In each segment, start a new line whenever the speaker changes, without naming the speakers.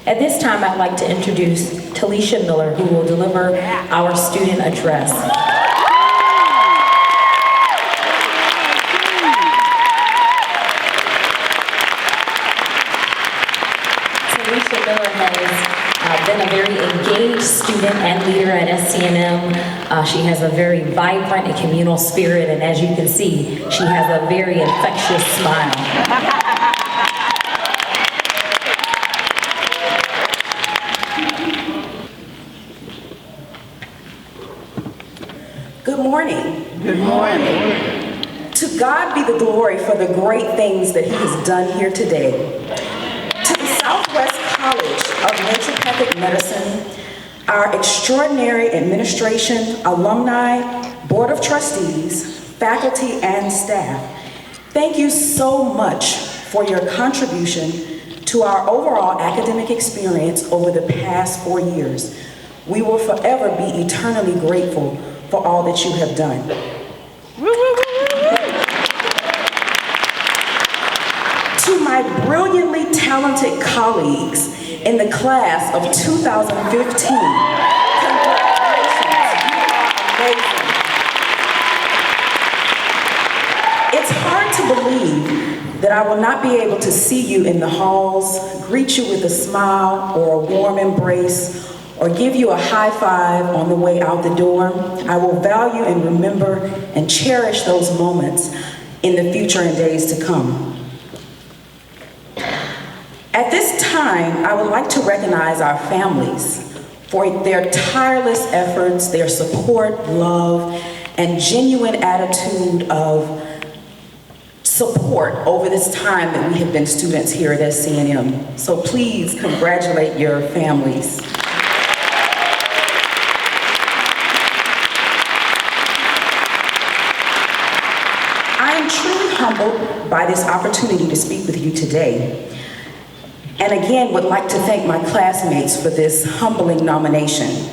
At this time, I'd like to introduce Telisha Miller, who will deliver our student address. Telisha Miller has been a very engaged student and leader at SCNM. She has a very vibrant and communal spirit, and as you can see, she has a very infectious smile.
Good morning.
Good morning.
To God be the glory for the great things that He has done here today. To the Southwest College of Naturopathic Medicine, our extraordinary administration, alumni, board of trustees, faculty, and staff, thank you so much for your contribution to our overall academic experience over the past 4 years. We will forever be eternally grateful for all that you have done. To my brilliantly talented colleagues in the class of 2015, congratulations, you are amazing. It's hard to believe that I will not be able to see you in the halls, greet you with a smile or a warm embrace, or give you a high five on the way out the door. I will value and remember and cherish those moments in the future and days to come. At this time, I would like to recognize our families for their tireless efforts, their support, love, and genuine attitude of support over this time that we have been students here at SCNM. So please congratulate your families. Humbled by this opportunity to speak with you today. And again, would like to thank my classmates for this humbling nomination.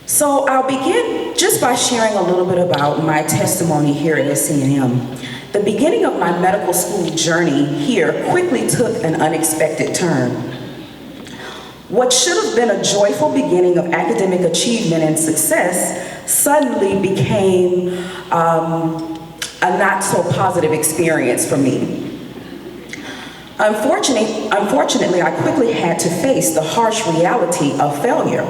So I'll begin just by sharing a little bit about my testimony here at SCNM. The beginning of my medical school journey here quickly took an unexpected turn. What should have been a joyful beginning of academic achievement and success suddenly became a not so positive experience for me. Unfortunately, I quickly had to face the harsh reality of failure.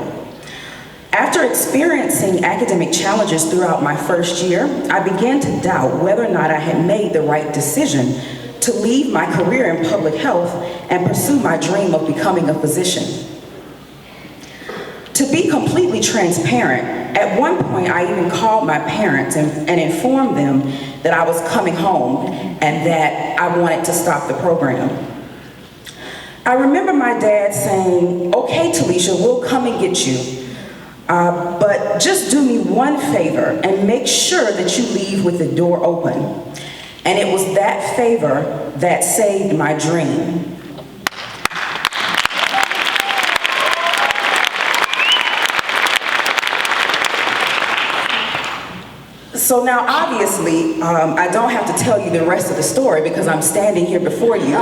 After experiencing academic challenges throughout my first year, I began to doubt whether or not I had made the right decision to leave my career in public health and pursue my dream of becoming a physician. To be completely transparent, at one point I even called my parents and informed them that I was coming home and that I wanted to stop the program. I remember my dad saying, "Okay, Telisha, we'll come and get you, but just do me one favor and make sure that you leave with the door open." And it was that favor that saved my dream. So now, obviously, I don't have to tell you the rest of the story because I'm standing here before you. But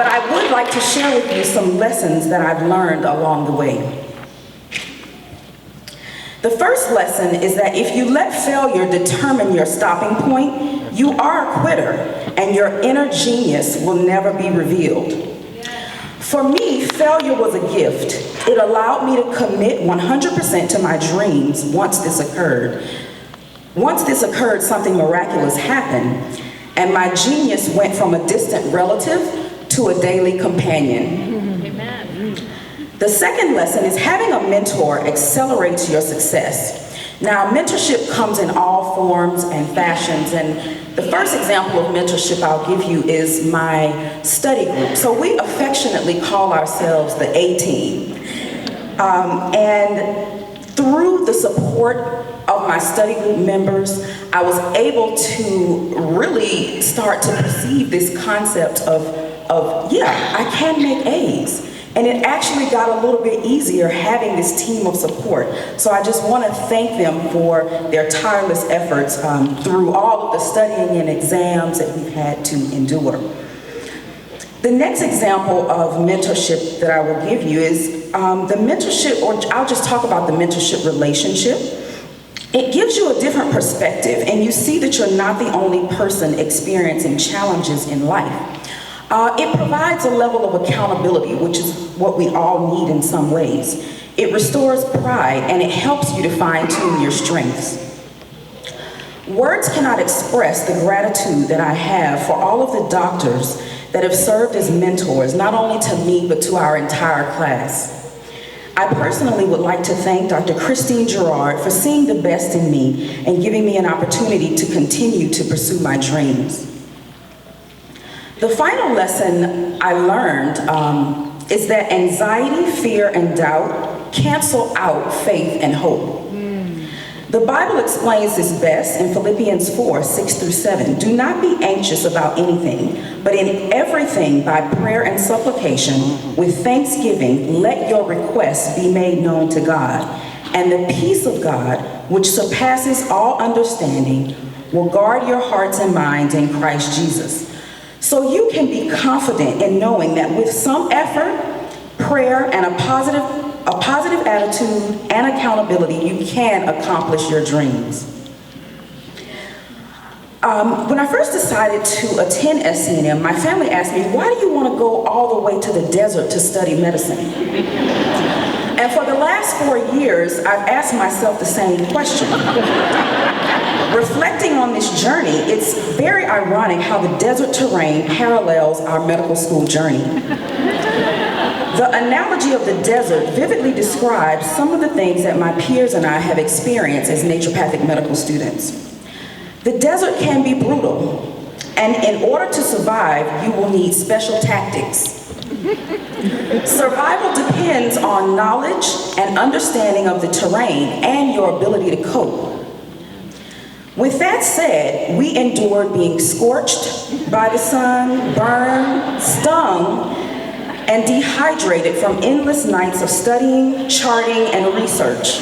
I would like to share with you some lessons that I've learned along the way. The first lesson is that if you let failure determine your stopping point, you are a quitter and your inner genius will never be revealed. For me, failure was a gift. It allowed me to commit 100% to my dreams once this occurred. Once this occurred, something miraculous happened, and my genius went from a distant relative to a daily companion. Amen. The second lesson is having a mentor accelerates your success. Now, mentorship comes in all forms and fashions, and the first example of mentorship I'll give you is my study group. So we affectionately call ourselves the A-Team. And through the support of my study group members, I was able to really start to perceive this concept of yeah, I can make A's. And it actually got a little bit easier having this team of support. So I just want to thank them for their tireless efforts through all of the studying and exams that we've had to endure. The next example of mentorship that I will give you is the mentorship, or I'll just talk about the mentorship relationship. It gives you a different perspective, and you see that you're not the only person experiencing challenges in life. It provides a level of accountability, which is what we all need in some ways. It restores pride, and it helps you to fine-tune your strengths. Words cannot express the gratitude that I have for all of the doctors that have served as mentors, not only to me, but to our entire class. I personally would like to thank Dr. Christine Gerard for seeing the best in me and giving me an opportunity to continue to pursue my dreams. The final lesson I learned is that anxiety, fear, and doubt cancel out faith and hope. The Bible explains this best in Philippians 4, 6-7. Do not be anxious about anything, but in everything by prayer and supplication, with thanksgiving, let your requests be made known to God. And the peace of God, which surpasses all understanding, will guard your hearts and minds in Christ Jesus. So you can be confident in knowing that with some effort, prayer, and a positive attitude and accountability, you can accomplish your dreams. When I first decided to attend SCNM, my family asked me, why do you want to go all the way to the desert to study medicine? And for the last 4 years, I've asked myself the same question. Reflecting on this journey, it's very ironic how the desert terrain parallels our medical school journey. The analogy of the desert vividly describes some of the things that my peers and I have experienced as naturopathic medical students. The desert can be brutal, and in order to survive, you will need special tactics. Survival depends on knowledge and understanding of the terrain and your ability to cope. With that said, we endured being scorched by the sun, burned, stung, and dehydrated from endless nights of studying, charting, and research.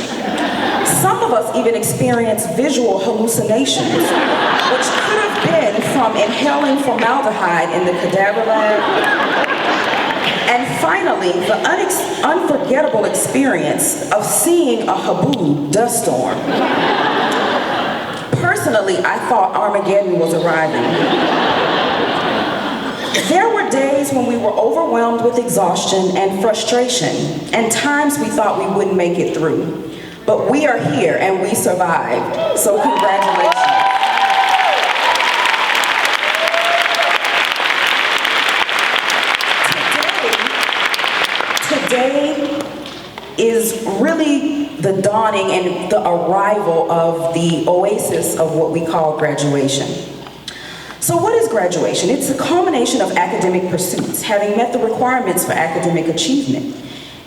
Some of us even experienced visual hallucinations, which could have been from inhaling formaldehyde in the cadaver lab. And finally, the unforgettable experience of seeing a Habu dust storm. Personally, I thought Armageddon was arriving. There were days when we were overwhelmed with exhaustion and frustration, and times we thought we wouldn't make it through. But we are here and we survived, so congratulations. Today is really the dawning and the arrival of the oasis of what we call graduation. So what is graduation? It's a culmination of academic pursuits, having met the requirements for academic achievement.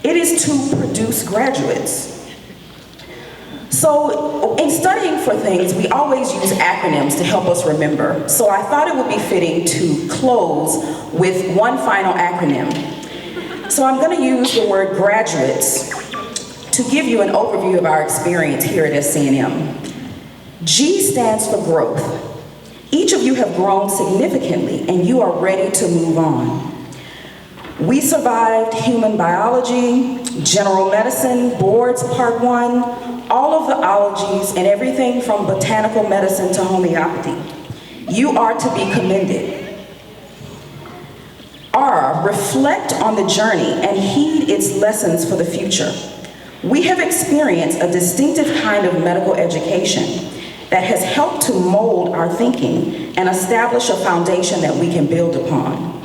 It is to produce graduates. So in studying for things, we always use acronyms to help us remember. So I thought it would be fitting to close with one final acronym. So I'm going to use the word graduates to give you an overview of our experience here at SCNM. G stands for growth. Each of you have grown significantly and you are ready to move on. We survived human biology, general medicine, boards part 1, all of the ologies and everything from botanical medicine to homeopathy. You are to be commended. R, reflect on the journey and heed its lessons for the future. We have experienced a distinctive kind of medical education that has helped to mold our thinking and establish a foundation that we can build upon.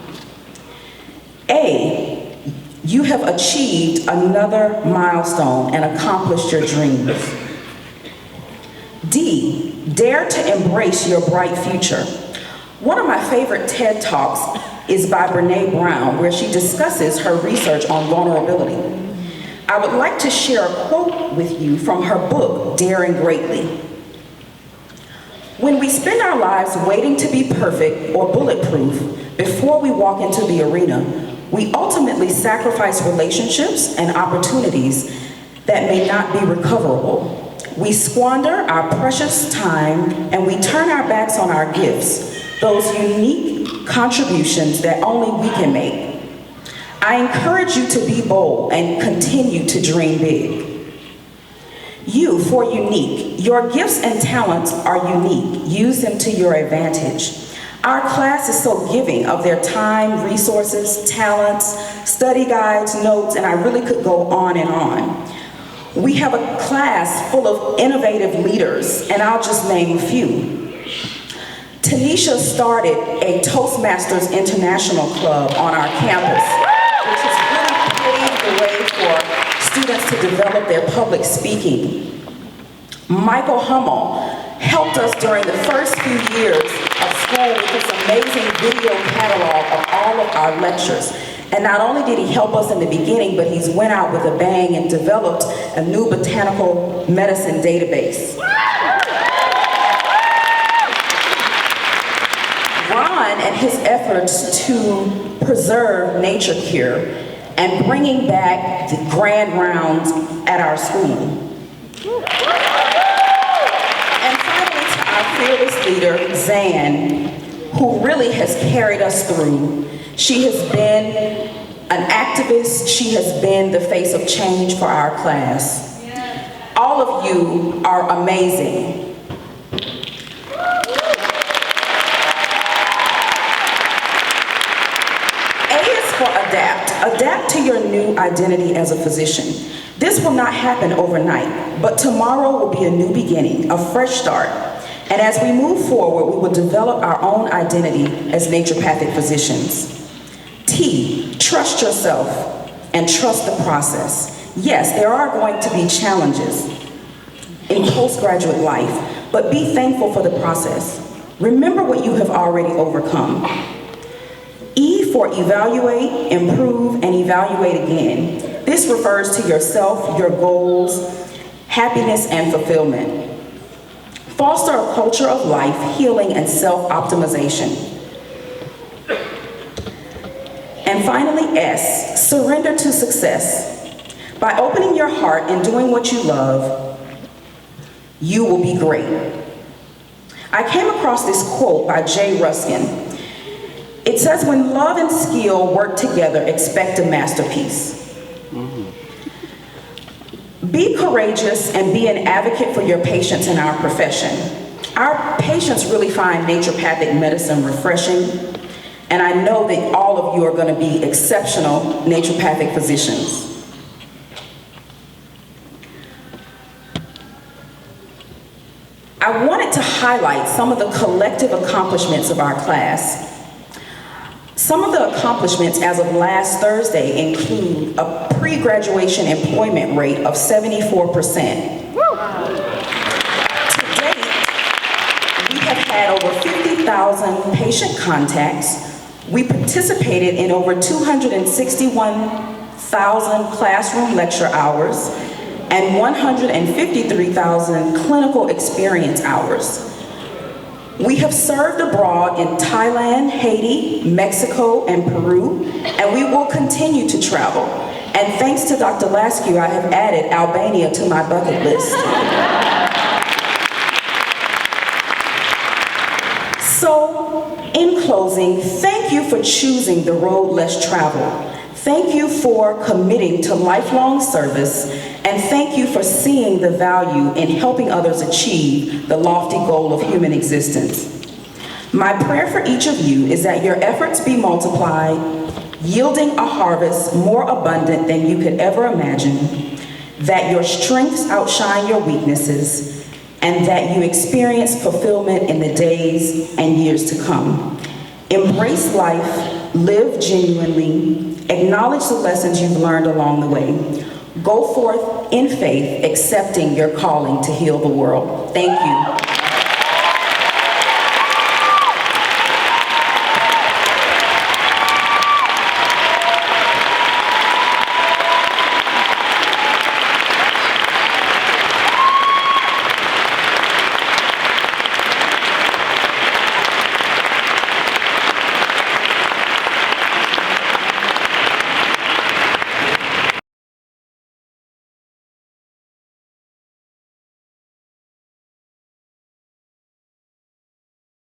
A, you have achieved another milestone and accomplished your dreams. D, dare to embrace your bright future. One of my favorite TED Talks is by Brené Brown, where she discusses her research on vulnerability. I would like to share a quote with you from her book, Daring Greatly. When we spend our lives waiting to be perfect or bulletproof before we walk into the arena, we ultimately sacrifice relationships and opportunities that may not be recoverable. We squander our precious time and we turn our backs on our gifts, those unique contributions that only we can make. I encourage you to be bold and continue to dream big. You, for unique. Your gifts and talents are unique. Use them to your advantage. Our class is so giving of their time, resources, talents, study guides, notes, and I really could go on and on. We have a class full of innovative leaders, and I'll just name a few. Telisha started a Toastmasters International Club on our campus, which has really paved the way for students to develop their public speaking. Michael Hummel helped us during the first few years of school with this amazing video catalog of all of our lectures. And not only did he help us in the beginning, but he's went out with a bang and developed a new botanical medicine database. Ron and his efforts to preserve nature cure and bringing back the grand rounds at our school. And finally to our fearless leader, Zan, who really has carried us through. She has been an activist. She has been the face of change for our class. All of you are amazing. Adapt. Adapt to your new identity as a physician. This will not happen overnight, but tomorrow will be a new beginning, a fresh start. And as we move forward, we will develop our own identity as naturopathic physicians. T, trust yourself and trust the process. Yes, there are going to be challenges in postgraduate life, but be thankful for the process. Remember what you have already overcome. E for evaluate, improve, and evaluate again. This refers to yourself, your goals, happiness, and fulfillment. Foster a culture of life, healing, and self-optimization. And finally, S, surrender to success. By opening your heart and doing what you love, you will be great. I came across this quote by Jay Ruskin. It says, when love and skill work together, expect a masterpiece. Be courageous and be an advocate for your patients in our profession. Our patients really find naturopathic medicine refreshing, and I know that all of you are going to be exceptional naturopathic physicians. I wanted to highlight some of the collective accomplishments of our class. Some of the accomplishments as of last Thursday include a pre-graduation employment rate of 74%. To date, we have had over 50,000 patient contacts. We participated in over 261,000 classroom lecture hours and 153,000 clinical experience hours. We have served abroad in Thailand, Haiti, Mexico, and Peru, and we will continue to travel. And thanks to Dr. Laskew, I have added Albania to my bucket list. So, in closing, thank you for choosing the road less traveled. Thank you for committing to lifelong service, and thank you for seeing the value in helping others achieve the lofty goal of human existence. My prayer for each of you is that your efforts be multiplied, yielding a harvest more abundant than you could ever imagine, that your strengths outshine your weaknesses, and that you experience fulfillment in the days and years to come. Embrace life, live genuinely, acknowledge the lessons you've learned along the way. Go forth in faith, accepting your calling to heal the world. Thank you.